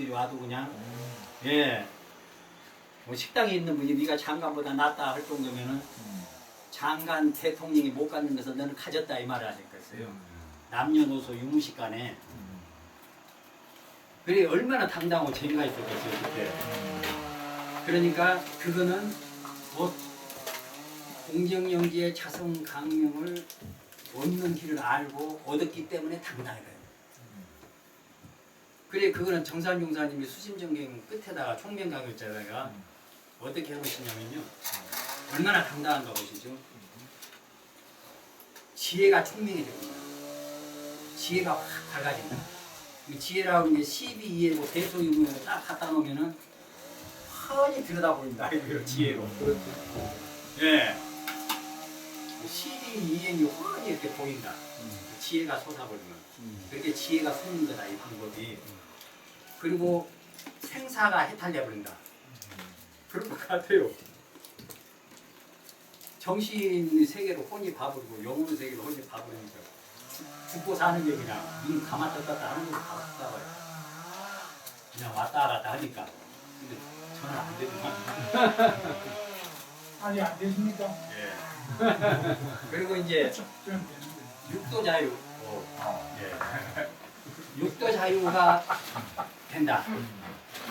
분들이 와도 그냥 예, 뭐 식당에 있는 분이 네가 장관보다 낫다 할 정도면은 장관 대통령이 못 갖는 것을 너는 가졌다 이 말을 하셨겠어요. 남녀노소 유무식 간에. 그게 얼마나 당당하고 재미가 있었겠어요 그때. 그러니까 그거는 뭐 공정영지의 자성강명을 얻는 길을 알고 얻었기 때문에 당당해요. 그래 그거는 정산용사님이 수심정경 끝에다가 총명가결자가 어떻게 해보시냐면요. 얼마나 당당한가 보시죠. 지혜가 총명이 됩니다. 지혜가 확 밝아진다. 이 지혜라고 이제 12이해고 대소유무를 딱 갖다 놓으면은 훤히 들여다보인다. 이거 지혜로. 예. 12이해이 훤히 이렇게 보인다. 지혜가 솟아버리면. 그렇게 지혜가 솟는 거다, 이 방법이. 그리고 생사가 해탈돼 버린다. 그런 것 같아요. 정신의 세계로 혼이 봐버리고 영혼의 세계로 혼이 봐버리니까 죽고 사는 게 그냥 눈 감았다 떴다 하는 거로 다 봐요. 그냥 왔다 갔다 하니까. 근데 저는 안 되구만. 아니 안 되십니까? 예. 그리고 이제 육도 자유. 예. 육도 자유가 된다.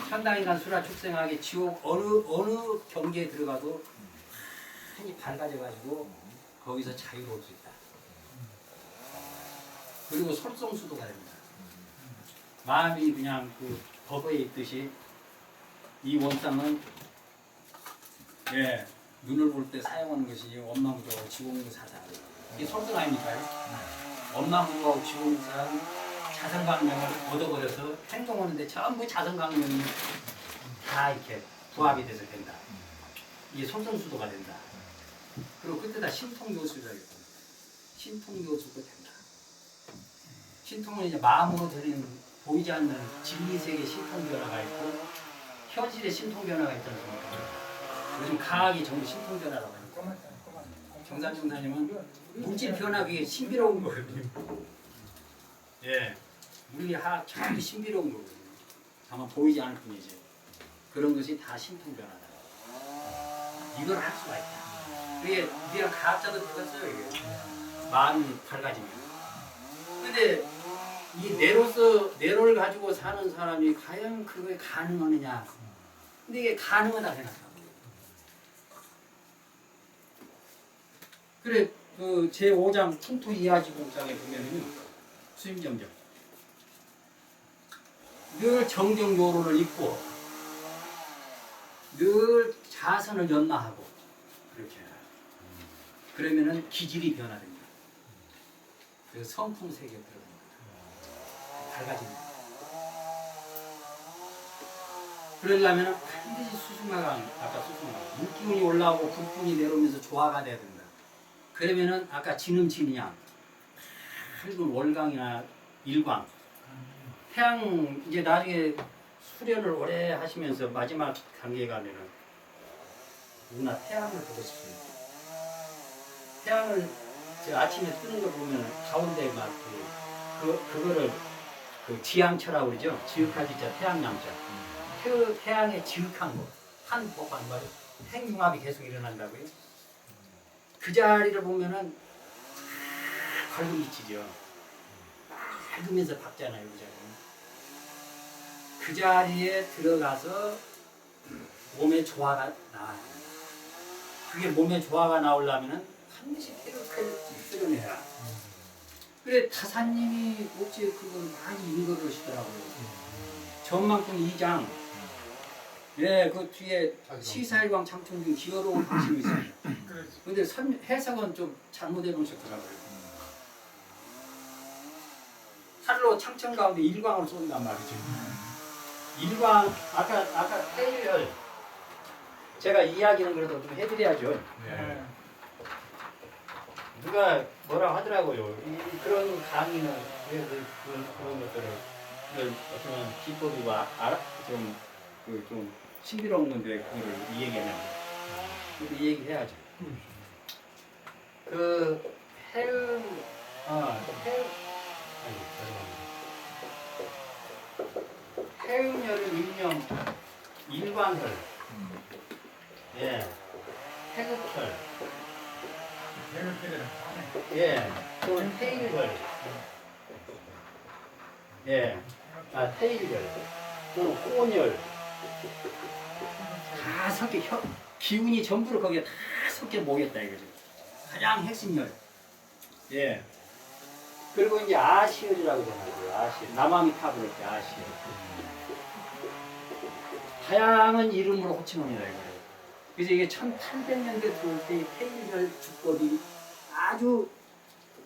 천당인간 수라 축생하게 지옥 어느 경계에 들어가도 한이 밝아져가지고 거기서 자유로울 수 있다. 그리고 솔성수도가 됩니다. 마음이 그냥 그 법에 있듯이 이 원상은 예 눈을 볼 때 사용하는 것이 원망부하고 지공사상 이게 솔성 아닙니까요? 원망부하고 지공사상 자성강명을 얻어버려서 행동하는데 전부 자성강명이 다 이렇게 부합이 돼서 된다. 이게 솔성수도가 된다. 그리고 그때다 신통교수가 있고 신통교수가 된다. 신통은 이제 마음으로 드리는 보이지 않는 진리세계 신통변화가 있고 현실의 신통변화가 있지 않습니까? 요즘 과학이 전부 신통변화라고 하니까 정산종사님은 물질 변화 그게 신비로운 거거든요. 예, 물리학 전부 신비로운 거거든요. 다만 보이지 않을 뿐이지. 그런 것이 다 신통변화다. 이걸 할 수가 있다. 그게 우리가 과학자도 들었어요. 이게. 마음이 밝아지면. 근데 이 내로를 가지고 사는 사람이 과연 그게 가능하느냐? 근데 이게 가능하다 생각하고. 그래 그 제5장 풍토 이하지공장에 보면은요 수임정정 늘 정정요로를 잊고 늘 자선을 연마하고 그렇게 그러면은 기질이 변화됩니다. 그래서 성품 세계에 들어갑니다. 밝아집니다. 그러려면 반드시 수승마강, 아까 수승마강, 물기운이 올라오고 불기운이 내려오면서 조화가 돼야 된다. 그러면은 아까 진음진이양, 밝은 월광이나 일광, 태양 이제 나중에 수련을 오래 하시면서 마지막 단계에 가면은 누구나 태양을 보고 싶습니다. 태양을 제가 아침에 뜨는 걸 보면 가운데 막 그거를 그 지향처라고 그러죠. 지극한 지자 태양양자. 태양의 지극한 거. 한 복한 말 핵융합이 계속 일어난다고요. 그 자리를 보면은 밝은 빛이죠. 밝으면서 밝잖아요. 그 자리는. 그 자리에 들어가서 몸의 조화가 나와야 됩니다. 그게 몸의 조화가 나오려면은 반드시 피를 끌어내야. 그래 타사님이 어째 그걸 많이 읽어주시더라고요. 전망풍 2장. 예, 그 뒤에 시사일광 창천중 기어로운 방식이 있습니다. 근데 해석은 좀 잘못해 놓으셨더라고요. 칼로 창천 가운데 일광을 쏜단 말이죠. 일광 아까 태일 제가 이야기는 그래도 좀 해드려야죠. 네. 누가 뭐라고 하더라고요. 그런 강의는 그런 것들을 어떤 기법이고 좀 신비로운 건데 그거를 이 얘기하냐고. 이 얘기 해야죠. 그 태음혈은 일명 일광혈, 예, 태극혈, 대륙들은 예, 또는 태일혈, 예, 태일혈, 또는 혼혈, 다 섞여 기운이 전부를 거기에 다 섞여 모였다 이거죠. 가장 핵심혈, 예. 그리고 이제 아시혈이라고 하잖아요. 아시혈, 남아미 탑을 때 아시혈. 다양한 이름으로 호칭합니다 이거를. 그래서 이게 1800년대 들어올 때 태일혈 주법이 아주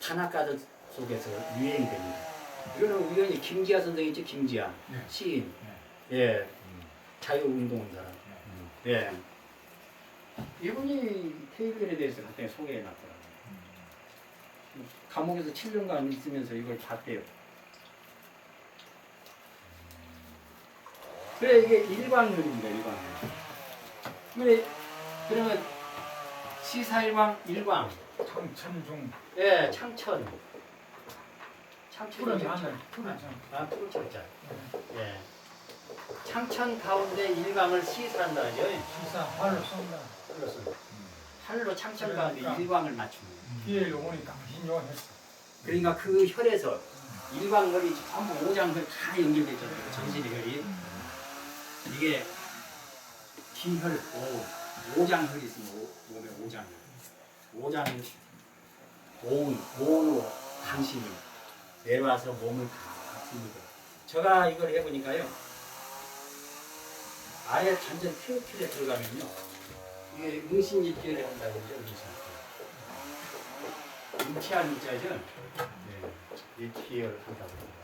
단학가들 속에서 유행됩니다. 이거는 우연히 김지아 선생이 있죠. 김지아 네. 시인, 예, 자유운동한 사람, 예. 이분이 태일혈에 대해서 갑자기 소개해놨더라고요. 감옥에서 7년간 있으면서 이걸 봤대요. 그래 이게 일광혈입니다. 일광혈. 그래 그러면 시사일광 일광. 청천중 예, 창천. 푸른 창천이 하늘 푸른 천 푸른 창자. 예. 창천 가운데 일광을 시사한다 하죠. 시사 활로 쏜다. 그렇습니다. 팔로 창천 가운데 그러니까. 일광을 맞추는 거예요. 뒤에 용원이 당신용 했어. 그러니까 그 혈에서 일광혈이 전부 오장혈 다 연결되어 있잖아요. 정신의 혈이. 이게 기혈, 오장혈이 있으면 몸에 오장혈. 오장혈, 오온으로 당신이 내려와서 몸을 다 풉니다. 제가 이걸 해보니까요. 아예 완전 퓨어킬에 들어가면요. 이게 응신입결에 한다고 그러죠. 응신입결. 인치할 문자죠. 네. 일치열 한다고 합니다.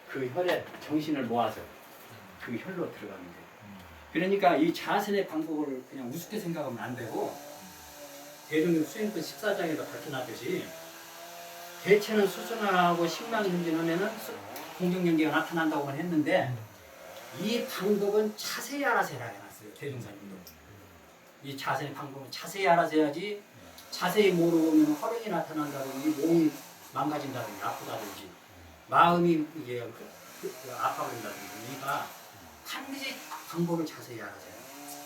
그 혈에 정신을 모아서 그 혈로 들어가는 거예요. 그러니까 이 자선의 방법을 그냥 우습게 생각하면 안 되고 대중의 수행권 14장에도 밝혀놨듯이 대체는 수순하고 식망행진하면은 공정연계가 나타난다고만 했는데 이 방법은 자세히 알아서 해라 해놨어요. 대중사님도. 이 자세의 방법은 자세히 알아서 해야지 자세히 모르면 허령이 나타난다든지 몸이 망가진다든지 아프다든지 마음이 이게 아파버린다든지 그러니까 반드시 방법을 자세히 알아서 해요.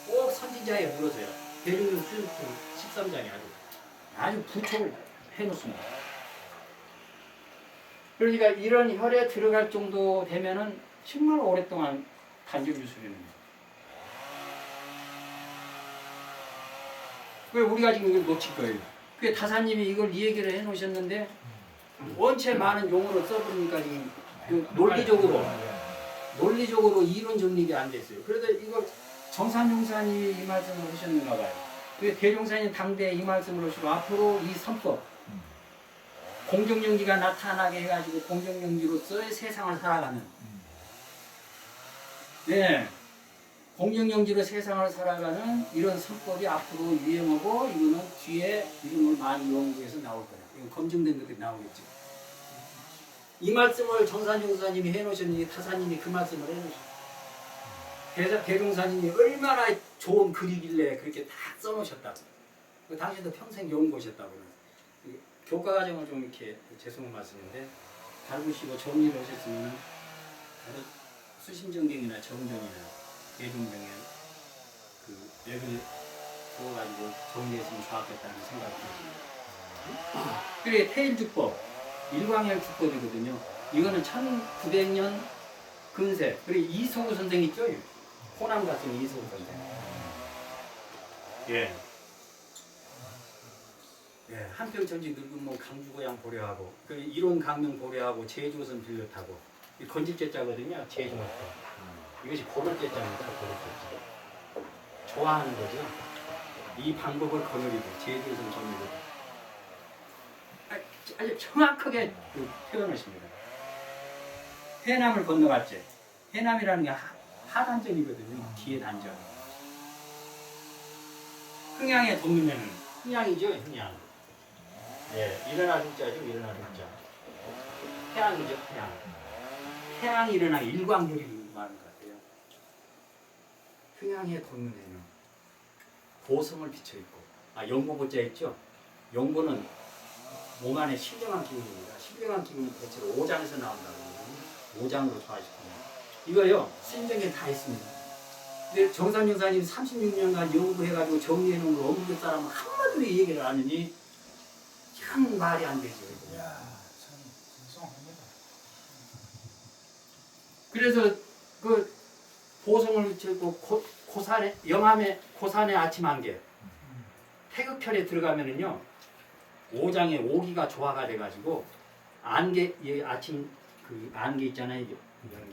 꼭 선진자에 물어줘요. 대중의 수행권 13장에 아주 부초를 해놓습니다. 그러니까 이런 혈에 들어갈 정도 되면은 정말 오랫동안 간접 유술입니다. 왜 우리가 지금 이걸 놓칠 거예요? 그 다사님이 이걸 이 얘기를 해놓으셨는데 원체 많은 용어를 써버리니까 지금 그 논리적으로 이론 정립이 안 됐어요. 그래도 이걸 정산용사님이 이 말씀을 하셨는가 봐요. 그 대종사님 당대에 이 말씀을 하시고 앞으로 이 선법 공정연기가 나타나게 해가지고 공정연기로서의 세상을 살아가는 네, 공정연기로 세상을 살아가는 이런 선법이 앞으로 유행하고 이거는 뒤에 이런 걸 많이 연구해서 나올 거야. 이건 검증된 것들이 나오겠죠. 이 말씀을 정산용사님이 해놓으셨는데 타사님이 그 말씀을 해놓으셨어요. 대종사님이 얼마나 좋은 글이길래 그렇게 다 써놓으셨다고. 당신도 평생 연구하셨다고. 교과 과정을 좀 이렇게 죄송한 말씀인데 밟으시고 정리를 하셨으면 수신정경이나 정정이나 대중정에 그 맥을 그어가지고 정리했으면 좋았겠다는 생각이 듭니다. 그게 태일주법, 일광혈 주법이거든요. 이거는 1900년 근세. 그리고 이소구 선생 있죠? 호남 같은 이소구 선생. 예. 예, 한평 전직 늙은 몸 강주고양 고려하고 그 이론 강명 고려하고 제조선 빌려타고 이 건집제자거든요. 제조선. 이것이 고를제자입니다. 고를제자. 좋아하는 거죠. 이 방법을 거느리고 제조선 정리고 아주 정확하게 표현하십니다. 해남을 건너갔지. 해남이라는 게 하단전이거든요. 뒤에 단전. 흥양에 돕는데는 흥양이죠. 흥양. 예, 일어나 죽자죠. 일어나 죽자. 태양이죠. 태양. 태양이 일어나 일광혈이 말하는 것 같아요. 흥양에 돋는 해는 고성을 비춰있고 영보보자 있죠. 영보는 몸 안에 신령한 기운입니다. 신령한 기운이 대체로 오장에서 나온다고 그러거든요. 오장으로 소화시키는 이거요 신경에 다 있습니다. 근데 정산 여사님 36년간 연구해가지고 정리해놓은 걸 어묵 사람은 한마디로 이 얘기를 안 하니 참 말이 안 되죠. 이거. 이야, 참 죄송합니다. 그래서 그 보성을 저고 고산에 영암의 고산의 아침 안개 태극혈에 들어가면은요 오장에 오기가 조화가 돼가지고 안개 이 아침 그 안개 있잖아요.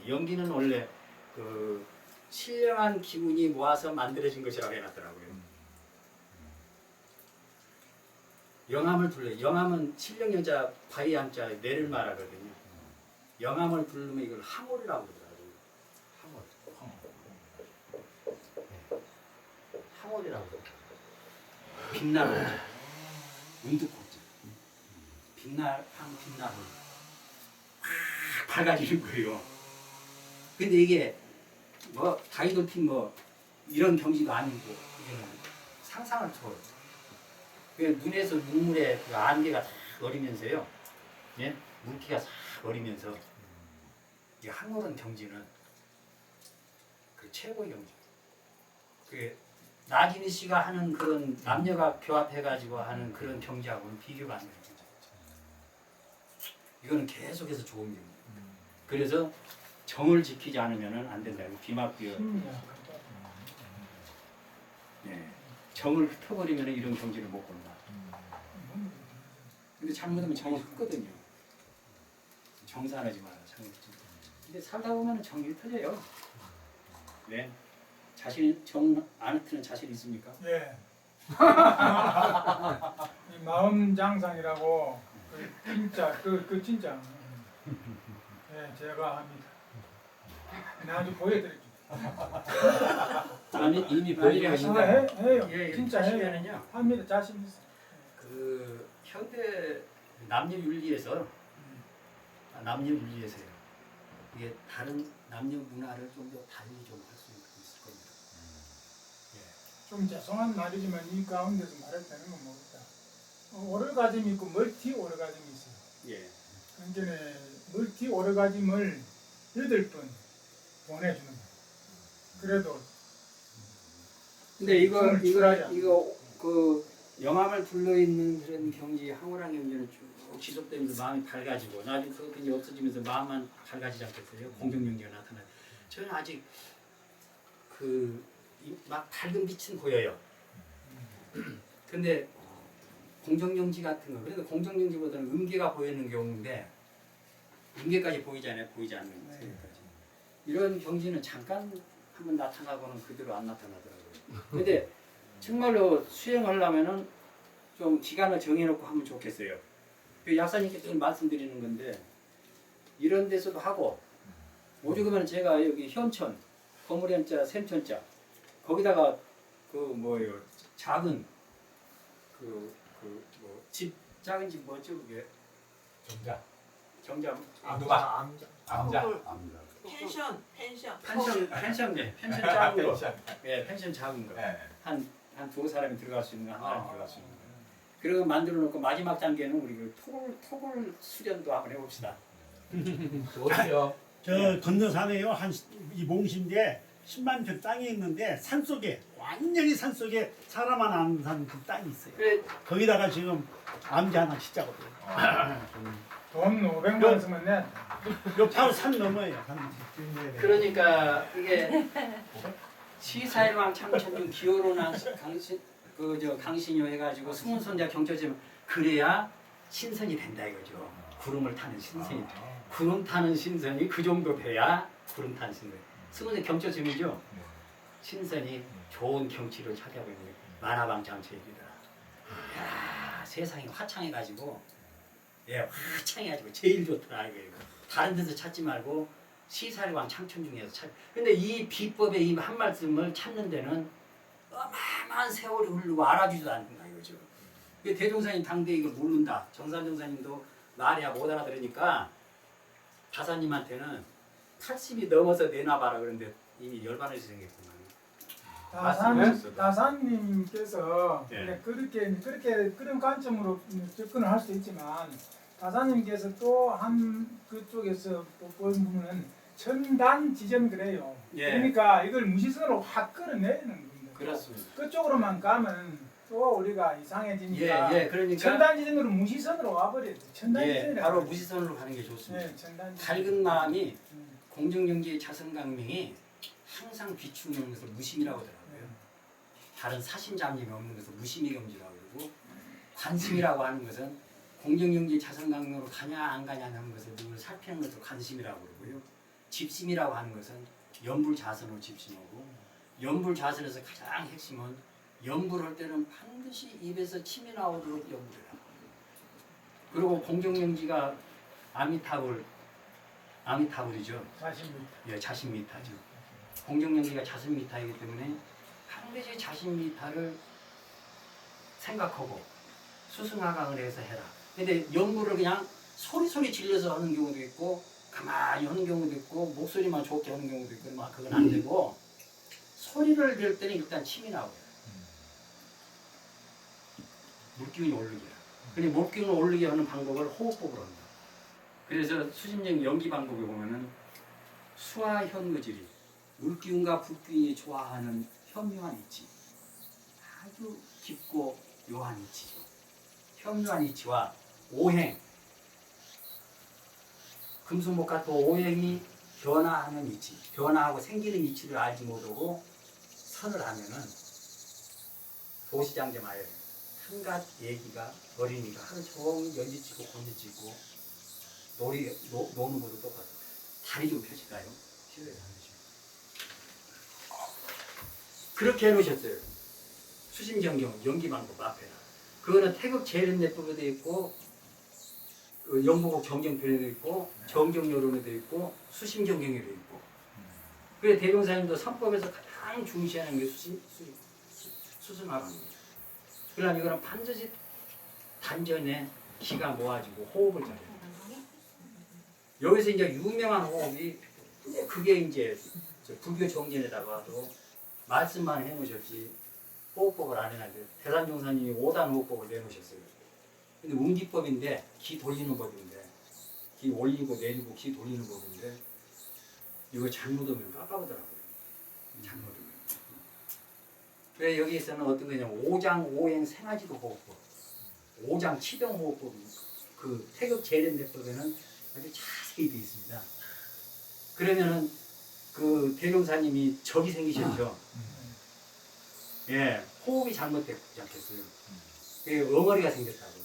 연기는 원래 그 신령한 기운이 모아서 만들어진 것이라고 해놨더라고요. 영암을 불러. 영암은 신령 여자 바위암자 내를 말하거든요. 영암을 부르면 이걸 항월이라고 그러더라고요. 항월이라고 그러더라고요. 빛나는 거죠. 운득국자. 빛나는 확 밝아지는 거예요. 근데 이게 뭐 다이돌핀 뭐 이런 경지도 아니고 이게는 상상을 초월해요. 그 눈에서 눈물에 그 안개가 싹 어리면서요. 예? 물기가 싹 어리면서 이 항월은 경지는 그 최고의 경지. 그 나진희 씨가 하는 그런 남녀가 교합해가지고 하는 그런 경지하고는 비교가 안 되는 거죠. 이거는 계속해서 좋은 경지. 그래서 정을 지키지 않으면 안 된다. 비막비어. 네. 정을 흩어버리면 이런 경지를 못 본다. 근데 잘못하면 정이 흩거든요. 정산하지 마라. 정이 흩어. 근데 살다 보면 정이 흩어져요. 네. 자신 정 안 흩는 자신 있습니까? 예. 이 마음 장상이라고 그 진짜 그 진짜 예 제가 합니다. 나중에 보여드릴게요. 아니 이미 보이려 하신다. 해요. 예, 진짜 해요. 하시면은요. 합니다. 자신 있어. 그 현대 남녀 윤리에서 남녀 윤리에서요. 이게 다른 남녀 문화를 좀 더 달리 좀 할 수 있을 겁니다. 좀 죄송한 말이지만 이 가운데서 말해도 되는 건 모르겠다. 오르가즘이 있고 멀티 오르가즘이 있어요. 예. 그러니까 멀티 오르가즘을 8번 보내주는 거예요. 그래도 근데 이거 숨을 추가하지 이거 그 영암을 둘러 있는 그런 경지 항월한 경지는 쭉 지속되면서 마음이 밝아지고 나중에 그것도 이제 없어지면서 마음만 밝아지지 않겠어요? 공정경지가 나타나. 저는 아직 그 막 밝은 빛은 보여요. 근데 공정경지 같은 거 그래도 공정경지보다는 음계가 보이는 경우인데 음계까지 보이잖아요. 보이지 않는 세계까지. 이런 경지는 잠깐 한번 나타나고는 그대로 안 나타나더라고요. 근데 정말로 수행하려면은 좀 기간을 정해놓고 하면 좋겠어요. 그 약사님께 늘 말씀드리는 건데 이런 데서도 하고 오죽하면 제가 여기 현천 거물현자 샘천자 거기다가 그 뭐예요 작은 그 뭐 집 작은 집 뭐죠 그게 정자 펜션 펜션 작은 거 예 펜션 작은 거 한 두 사람이 들어갈 수 있는 거 한 사람이 들어갈 수 있는 거 그리고 만들어 놓고 마지막 단계는 우리 그 토굴 수련도 한번 해봅시다. 어때요? 저 건너산에요 이 몽신데 10만 평 땅이 있는데 산 속에 완전히 산 속에 사람 하나 안 사는 그 땅이 있어요. 그래 거기다가 지금 암지 하나 짓자거든요. 돈 500만 원 쓰면 내. 요 바로 산 넘어요. 그러니까 이게 시사일왕 참천중 기호로난 강신 그저 강신료 해가지고 승훈선자 경처지면 그래야 신선이 된다 이거죠. 구름을 타는 신선이 구름 타는 신선이 그 정도 돼야 구름 타는 신선. 승훈의 경처지이죠. 신선이 좋은 경치를 찾아보는 만화방창체 얘기다. 야 세상이 화창해가지고 예 화창해가지고 제일 좋더라 이거. 다른 데서 찾지 말고 시사일왕 창천중에서 찾. 근데 이 비법의 이 한 말씀을 찾는 데는 어마어마한 세월이 흐르고 알아주지도 않는다 이거죠. 대종사님 당대 이걸 모른다. 정산정사님도 말이야 못 알아들으니까 다사님한테는 80이 넘어서 내놔봐라 그런데 이미 열반을 생겼구만. 다사님께서 네. 그렇게 그런 관점으로 접근을 할 수 있지만 다사님께서 또 한 그쪽에서 또 보는 부분은 천단 지점 그래요. 예. 그러니까 이걸 무시선으로 확 끌어내리는 겁니다. 그렇습니다. 그쪽으로만 가면 또 우리가 이상해지니까 그러니까 천단 지점으로 무시선으로 와버려요. 천단 예, 지점이라고 바로 그래요. 무시선으로 가는 게 좋습니다. 네, 천단 지점. 밝은 마음이 음. 공정경제의 자선강명이 항상 비추는 것을 무심이라고 하더라고요. 다른 사심잡념이 없는 것을 무심의 경지라고 그러고 관심이라고 하는 것은 공정경제의 자선강명으로 가냐 안 가냐 하는 것을 늘 살피는 것을 관심이라고 그러고요. 집심이라고 하는 것은 연불자선으로 집심하고 연불자선에서 가장 핵심은 연불할 때는 반드시 입에서 침이 나오도록 연불해라. 그리고 공정경지가 아미타불이죠. 자신입니다. 예, 자신미타죠. 공정경지가 자신미타이기 때문에 반드시 자신미타를 생각하고 수승하강을 해서 해라. 근데 연구를 그냥 소리 질려서 하는 경우도 있고 가만히 하는 경우도 있고 목소리만 좋게 하는 경우도 있고 막 그건 안 되고 소리를 낼 때는 일단 침이 나와요. 물기운이 오르게. 근데 물기운을 오르게 하는 방법을 호흡법으로 한다. 그래서 수심적 연기 방법에 보면은 수화현무질이 물기운과 불기운이 좋아하는 현묘한 이치, 아주 깊고 묘한 이치, 현묘한 이치와 오행, 금수목과 또 오행이 변화하는 이치, 변화하고 생기는 이치를 알지 못하고 선을 하면은 도시장제마에 한갓 얘기가 어린이가 하루 종일 연지치고 곤지치고 노는 것도 똑같아요. 다리 좀 펴실까요? 싫어요. 그렇게 해놓으셨어요. 수심정경 연기방법 앞에다. 그거는 태극 재련내법에 되어 있고 영국국 정경편에 되어 있고 정경여론에 되어 있고 수심정경에 되어 있고 그래 대종사님도 선법에서 가장 중시하는 게 수승하강입니다. 그러면 이거는 반드시 단전에 기가 모아지고 호흡을 잘해요. 여기서 이제 유명한 호흡이 그게 이제 불교 정진에다가도 말씀만 해놓으셨지 호흡법을 안 해놨어요. 대산종사님이 5단 호흡법을 내놓으셨어요. 근데 운기법인데 기 돌리는 법인데 기 올리고 내리고 기 돌리는 법인데 이거 잘못하면 깜빡하더라고요. 잘못하면. 그래 여기에서는 어떤 거냐면 오장 오행 생아지도 호흡법, 오장 치병 호흡법, 그 태극 재련대법에는 아주 자세히 되어 있습니다. 그러면은 그 대종사님이 적이 생기셨죠. 예, 호흡이 잘못됐지 않겠어요. 그 엉어리가 생겼다고.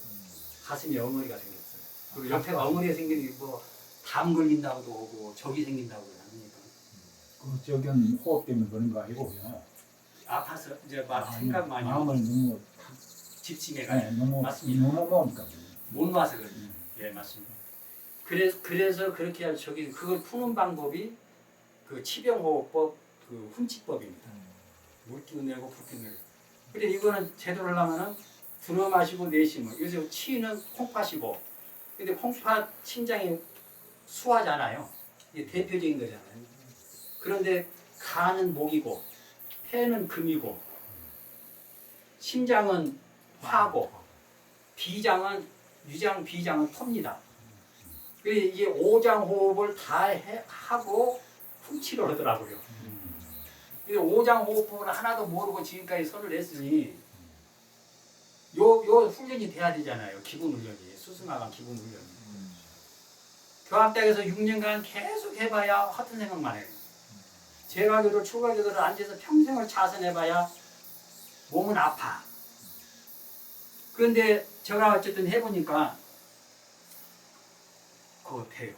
가슴에 엉어리가 생겼어요. 그리고 옆에 엉어리가 생기는 뭐담 걸린다고도 하고 적이 생긴다고 합니까? 그 저기는 호흡 때문에 그런 거 아니고요. 아파서 이제 막 생각 많이 하고 마음을 너무 집중해가지고 너무 맞습니다. 너무 먹으니까. 못 놔서 그래요. 예, 맞습니다. 그래서 그렇게 할 적이 그걸 푸는 방법이 그 치병호흡법 그 훔치법입니다. 물기운 내고 불기운 내고. 근데 이거는 제대로 하려면은 들어 마시고 내쉬면 요새 치는 콩팥이고 근데 콩팥 심장이 수화잖아요. 이게 대표적인 거잖아요. 그런데 간은 목이고 폐는 금이고 심장은 화고 비장은 유장 비장은 토입니다. 그래서 이게 오장호흡을 다 하고 훔치려 하더라고요. 그래서 오장호흡법을 하나도 모르고 지금까지 손을 냈으니 요 훈련이 돼야 되잖아요. 기본 훈련이. 수승하강 기본 훈련이. 교합대학에서 6년간 계속 해봐야 허튼 생각만 해요. 재가교들, 출가교들을 앉아서 평생을 자선해봐야 몸은 아파. 그런데 제가 어쨌든 해보니까 그거 돼요.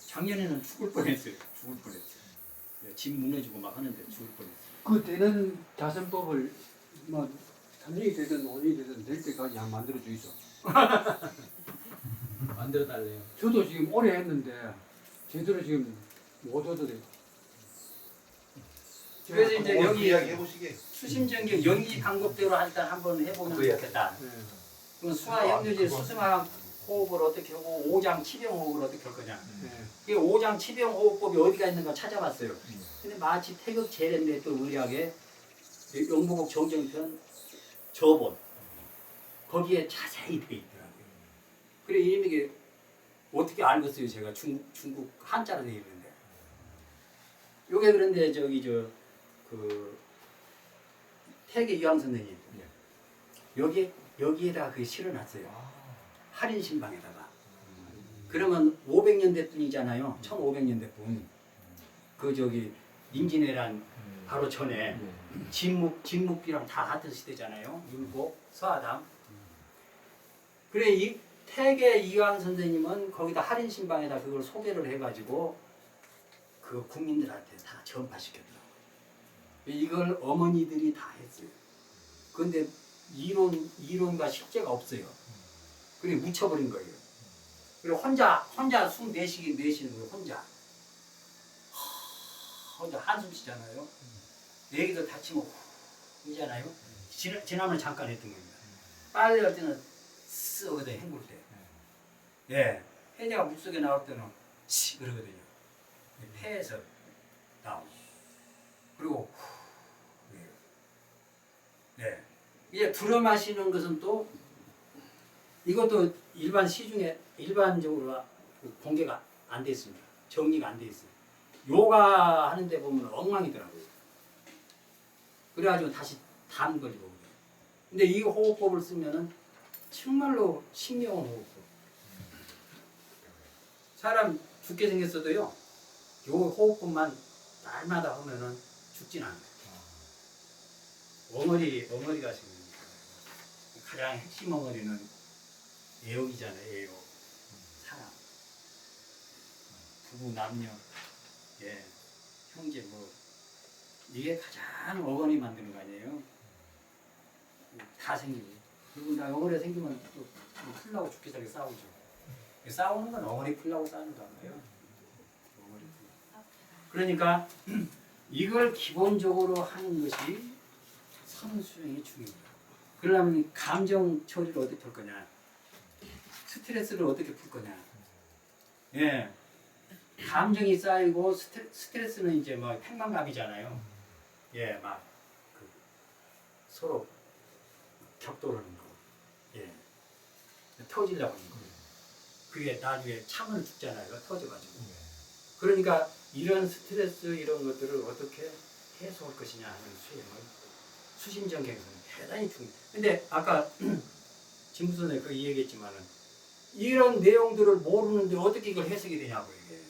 작년에는 죽을 뻔했어요. 죽을 뻔했어요. 집 무너지고 막 하는데 죽을 뻔했어요. 그 되는 자선법을 뭐 3년이 되든 5년이 되든 될 때까지 한 만들어 주이소. 만들어 달래요. 저도 지금 오래 했는데 제대로 지금 못 얻어요. 그래서 이제 여기 이야기 해보시게. 수심정경 연기 방법대로 일단 한번 해보면 좋겠다. 네. 그럼 수화 협류질 수승화 호흡을 어떻게 하고 오장 치병 호흡을 어떻게 할 거냐. 네. 이 오장 치병 호흡법이 어디가 있는가 찾아봤어요. 근데 마치 태극 재련대 또 의리하게 영국국 정정편 저본 거기에 자세히 되어 있더라고요. 그래 이게 어떻게 알겠어요? 제가 중국 한자로 되어 있는데. 요게 그런데 저기 그 태계 이황 선생님 여기에다가 그 실어놨어요. 할인 신방에다가. 그러면 500년대 분이잖아요. 1500년대 분. 그 저기 임진왜란 바로 전에 진묵비랑 다 같은 시대잖아요. 율곡, 서하담. 그래 이 태계 이황 선생님은 거기다 할인 신방에다 그걸 소개를 해가지고 그 국민들한테 다 전파시켰더라고요. 이걸 어머니들이 다 했어요. 그런데 이론과 실제가 없어요. 그래 묻혀버린 거예요. 그리고 혼자 숨 내쉬는 거예요. 혼자 한숨 쉬잖아요. 내기도 다치면 후 이잖아요. 지난번에 잠깐 했던 겁니다. 빨래 할 때는 쓱거든 헹굴 때. 예, 해녀가 물속에 나올 때는 시 그러거든요. 폐에서 나오고 그리고 후. 네. 이제 불어 마시는 것은 또 이것도 일반 시중에 일반적으로 공개가 안 돼 있습니다. 정리가 안 돼 있어요. 요가 하는데 보면 엉망이더라고요. 그래가지고 다시 담은 거지 보거든요. 근데 이 호흡법을 쓰면은 정말로 신명한 호흡법. 사람 죽게 생겼어도요. 요 호흡법만 날마다 하면은 죽진 않아요. 엉어리가 지금 가장 핵심 엉어리는 애욕이잖아요. 애욕. 사랑. 부부, 남녀, 예, 형제 뭐 이게 가장 어머니 만드는 거 아니에요? 다 생기고. 그리고 나 어머니 생기면 또 풀라고 죽기 전에 싸우죠. 싸우는 건 어머니 풀라고 싸우는 거 아니에요? 어머니 풀. 그러니까 이걸 기본적으로 하는 것이 선수행이 중요합니다. 그러려면 감정 처리를 어떻게 풀 거냐? 스트레스를 어떻게 풀 거냐? 예. 감정이 쌓이고 스트레스는 이제 뭐 팽만감이잖아요. 예, 막 그 서로 격돌하는 거, 예, 터지려고 하는 거. 그게 나중에 참을 죽잖아요. 터져가지고. 그러니까 이런 스트레스 이런 것들을 어떻게 해소할 것이냐 하는 수행을 수심정경은 대단히 중요해요. 근데 아까 진부 선생님 그 얘기했지만은 이런 내용들을 모르는데 어떻게 이걸 해석이 되냐고 이게.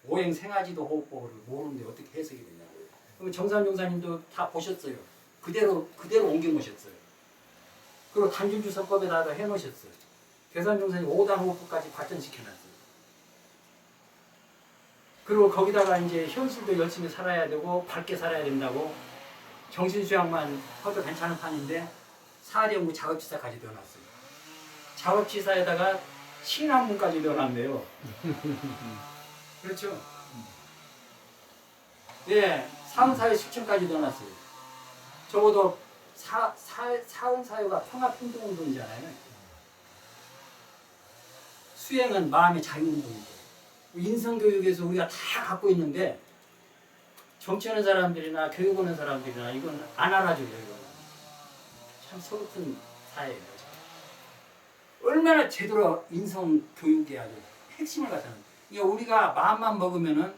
오행 생아지도 호흡법을 모르는데 어떻게 해석이 되냐고요. 그러면 정산 용사님도 다 보셨어요. 그대로 옮겨 놓으셨어요. 그리고 단줄주서법에다가 해 놓으셨어요. 계산 용사님 5단 호흡법까지 발전시켜 놨어요. 그리고 거기다가 이제 현실도 열심히 살아야 되고 밝게 살아야 된다고 정신수양만 해도 괜찮은 판인데 사례연구 작업지사까지 넣어놨어요. 작업지사에다가 신학문까지 넣어놨네요. 그렇죠? 예, 사은사회 실천까지 넣어놨어요. 적어도 사은사회가 평화평등운동이잖아요. 수행은 마음의 자유운동이고 인성교육에서 우리가 다 갖고 있는데 정치하는 사람들이나 교육하는 사람들이나 이건 안 알아줘요. 이건. 참 서글픈 사회예요. 얼마나 제대로 인성교육에 아주 핵심을 갖다는 그러니까 우리가 마음만 먹으면은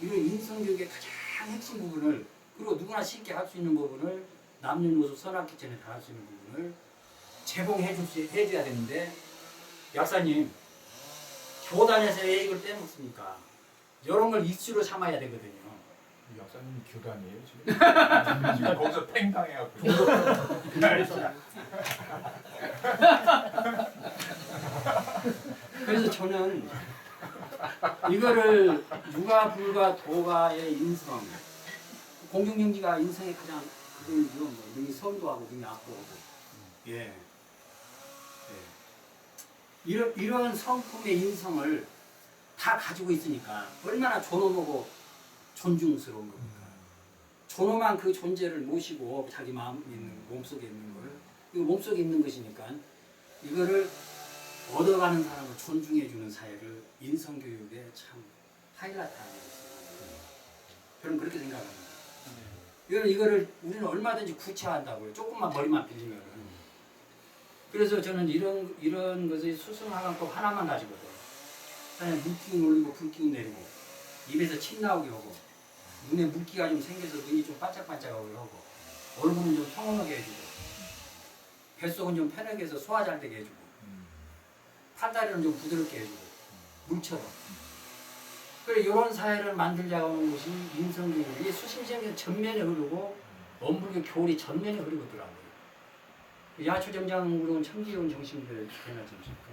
이런 인성교육의 가장 핵심 부분을 그리고 누구나 쉽게 할 수 있는 부분을 남녀노소 선악기 전에 다 할 수 있는 부분을 제공해줘야 되는데 약사님 교단에서 왜 이걸 빼놓습니까? 이런 걸 이슈로 삼아야 되거든요. 약사님 교단이에요 지금? 지금 거기서 팽 당해갖고. 그래서 저는 이거를 유가, 불가, 도가의 인성 공중경지가 인성의 가장 그거이죠. 뭐 능히 선도하고 능히 악도하고 예. 이런 성품의 인성을 다 가지고 있으니까 얼마나 존엄하고 존중스러운 겁니까? 존엄한 그 존재를 모시고 자기 마음 있는 몸속에 있는 걸 이거 몸속에 있는 것이니까 이거를 얻어가는 사람을 존중해주는 사회를 인성교육의 참 하이라이트 아니겠어요? 저는 그렇게 생각합니다. 이거를 우리는 얼마든지 구체화한다고요. 조금만 머리만 빌리면. 그래서 저는 이런 것의 수승하강법 하나만 가지고도 그다음에 물기운 올리고 불기운 내리고 입에서 침 나오게 하고 눈에 물기가 좀 생겨서 눈이 좀 반짝반짝하게 하고 얼굴은 좀 평온하게 해주고 뱃속은 좀 편하게 해서 소화 잘 되게 해주고 팔다리는 좀 부드럽게 해주고 물처럼. 그래 이런 사회를 만들자고 하는 것이 인성교육. 이게 수심지역에서 전면에 흐르고 원불교 교리 전면에 흐르고 있더라고요. 야초정장으로는 청기용 정신들 대낮 정신과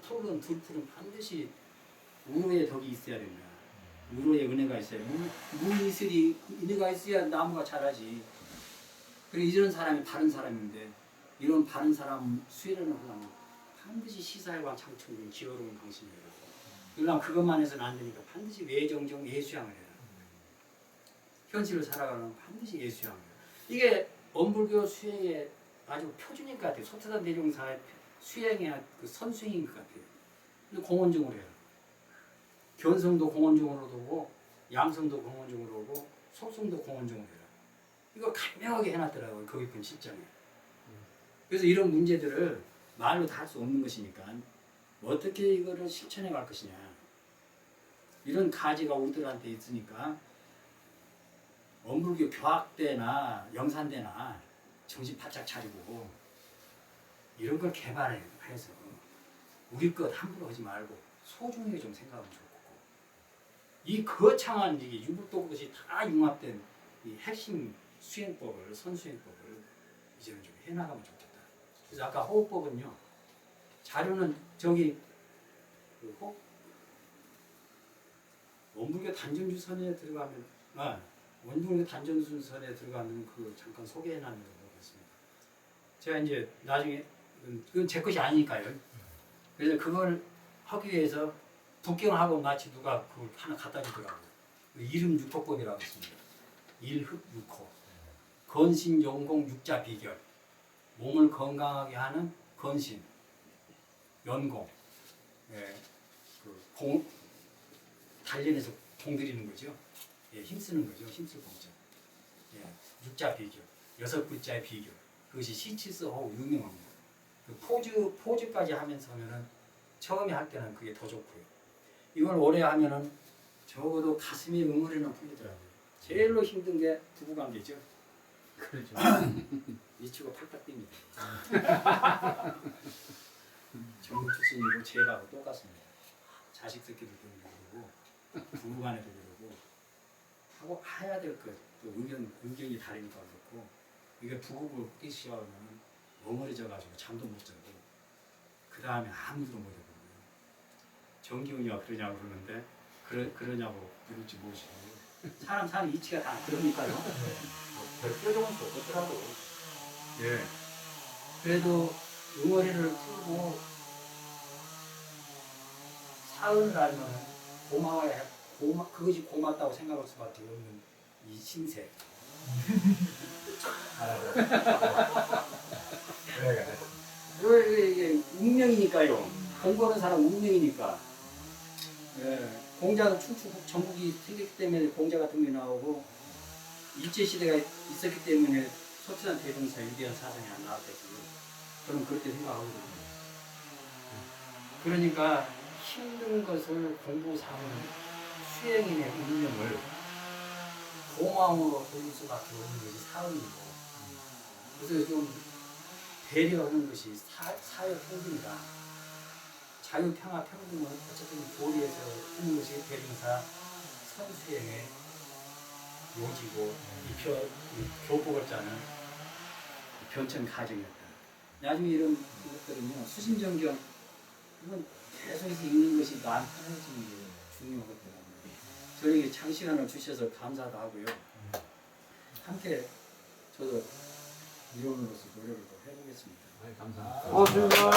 풀은 들풀은 반드시 우로의 덕이 있어야 된다. 우로의 은혜가 있어야 돼. 물이슬이 은혜가 있어야 나무가 자라지. 그래 이런 사람이 바른 사람인데 이런 바른 사람 수혜를 하려면 반드시 시사회관 창천중 기어로운 방식이에요. 그러려면 그것만 해서는 안 되니까 반드시 외정정 예수양을 해라. 현실을 살아가려면 반드시 예수양을 해라. 이게 원불교 수행의 아주 표준인 것 같아요. 소태산 대종사의 수행의 그 선수행인 것 같아요. 근데 공원중으로 해라. 견성도 공원중으로 오고 양성도 공원중으로 오고 속성도 공원중으로 해라. 이거 간명하게 해놨더라고요. 그 깊은 실정에. 그래서 이런 문제들을 말로 다 할 수 없는 것이니까 어떻게 이거를 실천해 갈 것이냐. 이런 가지가 우리들한테 있으니까 원불교 교학대나 영산대나 정신 바짝 차리고 이런 걸 개발해서 우리 것 함부로 하지 말고 소중하게 좀 생각하면 좋겠고 이 거창한 유불도 것이 다 융합된 이 핵심 수행법을 선수행법을 이제는 좀 해나가면 좋겠다. 그래서 아까 호흡법은요 자료는 저기 그 원불교 단전주선에 들어가면 원불교 단전주선에 들어가면 그 잠깐 소개해놨는 거 보겠습니다. 제가 이제 나중에 그건 제 것이 아니니까요. 그래서 그걸 하기 위해서 북경하고 마치 누가 그걸 하나 갖다 주더라고요. 이름 육토법이라고 있습니다. 일흡 육호 건신 용공 육자 비결 몸을 건강하게 하는 건신 연공 단련해서 공들이는 거죠. 힘쓰는 거죠. 힘쓸 공자. 육자 비결 6글자의 비결 그것이 시치스하고 유명합니다. 그 포즈까지 하면서는 처음에 할 때는 그게 더 좋고요. 이걸 오래 하면은 적어도 가슴이 응어리는 풀리더라고요. 제일로 힘든 게 부부관계죠. 그렇죠. 미치고 팍팍 뜁니다. 전국 출신이고 제가하고 똑같습니다. 자식 새끼들도 그러고 부부간에도 그러고 하고 해야 될 것 또 의견이 다르니까 그렇고 이게 부부를 끼 시작하면 멍어리져가지고 잠도 못 자고 그 다음에 아무도 못 해보고 정기훈이가 그러냐고 그러는데 그러냐고 그럴지 모르시고 사람 이치가 다 그러니까요. 별 뾰족한 수 없더라고. 그래도 응어리를 풀고 사은을 알면 고마워야 그것이 고맙다고 생각할 수밖에 없는 이 신세. 왜 이게 운명이니까요. 공부하는 사람 운명이니까. 공자는 춘추 전국이 생겼기 때문에 공자 같은 게 나오고 일제 시대가 있었기 때문에 소태산 대종사 위대한 사상이 안 나왔겠어요. 저는 그렇게 생각하거든요. 그러니까 힘든 것을 공부 삼은 수행인의 운명을 고마움으로 돌릴 수밖에 없는 것이 사은이고 그래서 좀 배려하는 것이 사회 평등이다. 자유, 평화, 평등은 어쨌든 교리에서 하는 것이 대종사 선수행의 요지고 이 교복을 짜는 변천 가정이었다. 나중에 이런 것들은요 수심정경 이건 계속해서 읽는 것이 마음 편해지는 게 중요하거든요. 저에게 장시간을 주셔서 감사도 하고요. 함께 저도 이론으로서 노력을 또 해보겠습니다. 감사합니다. 고맙습니다.